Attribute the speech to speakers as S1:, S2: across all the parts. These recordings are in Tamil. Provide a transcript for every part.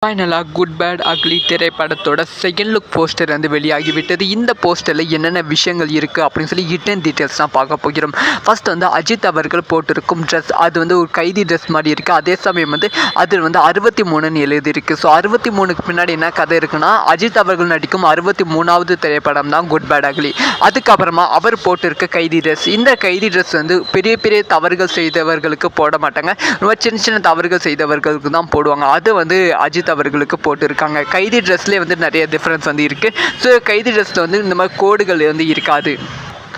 S1: ஃபைனலாக குட் பேட் அக்லி திரைப்படத்தோட செகண்ட் லுக் போஸ்டர் வந்து வெளியாகிவிட்டது. இந்த போஸ்டரில் என்னென்ன விஷயங்கள் இருக்குது அப்படின்னு சொல்லி ஹிடன் டீட்டெயில்ஸ் தான் பார்க்க போகிறோம். ஃபர்ஸ்ட் வந்து அஜித் அவர்கள் போட்டிருக்கும் ட்ரெஸ், அது வந்து ஒரு கைதி ட்ரெஸ் மாதிரி இருக்குது. அதே சமயம் வந்து அதில் வந்து 63ன்னு எழுதியிருக்கு. ஸோ 63க்கு பின்னாடி என்ன கதை இருக்குன்னா, அஜித் அவர்கள் நடிக்கும் 63வது திரைப்படம் தான் குட் பேட் அக்லி. அதுக்கப்புறமா அவர் போட்டிருக்க கைதி ட்ரெஸ், இந்த கைதி ட்ரெஸ் வந்து பெரிய பெரிய தவறுகள் செய்தவர்களுக்கு போட மாட்டாங்க, ரொம்ப சின்ன சின்ன தவறுகள் செய்தவர்களுக்கு தான் போடுவாங்க. அது வந்து அஜித் அவர்களுக்கு போட்டிருக்காங்க. கைதி ட்ரெஸ்லேயே வந்து நிறைய டிஃப்ரென்ஸ் வந்து இருக்குது. ஸோ கைதி ட்ரெஸ்ஸில் வந்து இந்த மாதிரி கோடுகள் வந்து இருக்காது.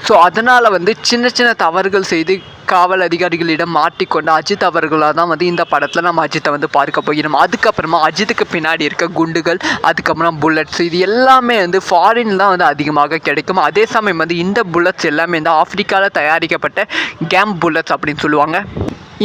S1: ஸோ அதனால் வந்து சின்ன சின்ன தவறுகள் செய்து காவல் அதிகாரிகளிடம் மாட்டிக்கொண்ட அஜித் அவர்களாக தான் வந்து இந்த படத்தில் நம்ம அஜித்தை வந்து பார்க்க போகிறோம். அதுக்கப்புறமா அஜித்துக்கு பின்னாடி இருக்க குண்டுகள், அதுக்கப்புறம் புல்லட்ஸ், இது எல்லாமே வந்து ஃபாரின் தான் வந்து அதிகமாக கிடைக்கும். அதே சமயம் வந்து இந்த புல்லட்ஸ் எல்லாமே வந்து ஆப்பிரிக்காவில் தயாரிக்கப்பட்ட கேம் புல்லட்ஸ் அப்படின்னு சொல்லுவாங்க.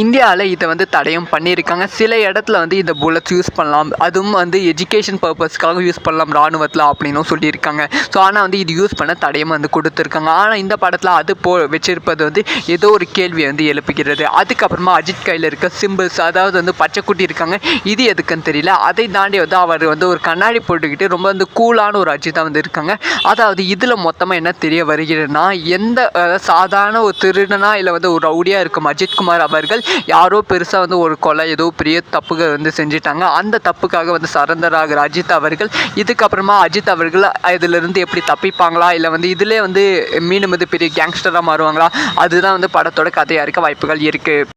S1: இந்தியாவில் இதை வந்து தடையும் பண்ணியிருக்காங்க. சில இடத்துல வந்து இந்த புல்லட்ஸ் யூஸ் பண்ணலாம், அதுவும் வந்து எஜுகேஷன் பர்பஸ்க்காக யூஸ் பண்ணலாம் இராணுவத்தில் அப்படின்னும் சொல்லியிருக்காங்க. ஸோ ஆனால் வந்து இது யூஸ் பண்ண தடையும் வந்து கொடுத்துருக்காங்க. ஆனால் இந்த படத்தில் அது வச்சிருப்பது வந்து ஏதோ ஒரு கேள்வி வந்து எழுப்புகிறது. அதுக்கப்புறமா அஜித் கையில் இருக்க சிம்பிள்ஸ், அதாவது வந்து பச்சைக்குட்டி இருக்காங்க, இது எதுக்குன்னு தெரியல. அதை தாண்டி வந்து அவர் வந்து ஒரு கண்ணாடி போட்டுக்கிட்டு ரொம்ப வந்து கூலான ஒரு அஜித்தாக வந்து இருக்காங்க. அதாவது இதில் மொத்தமாக என்ன தெரிய வருகிறதுனா, எந்த சாதாரண ஒரு திருடனா இல்லை வந்து ஒரு ரவுடியாக இருக்கும் அஜித்குமார் அவர்கள் யாரோ பெருசாக வந்து ஒரு கொலை ஏதோ பெரிய தப்புகள் வந்து செஞ்சிட்டாங்க. அந்த தப்புக்காக வந்து சரண்டர் ஆகிற அஜித் அவர்கள் இதுக்கப்புறமா அஜித் அவர்கள் இதிலிருந்து எப்படி தப்பிப்பாங்களா, இல்லை வந்து இதிலே வந்து மீண்டும் வந்து பெரிய கேங்ஸ்டராக மாறுவாங்களா, அதுதான் வந்து படத்தோட கதையாக இருக்க வாய்ப்புகள் இருக்குது.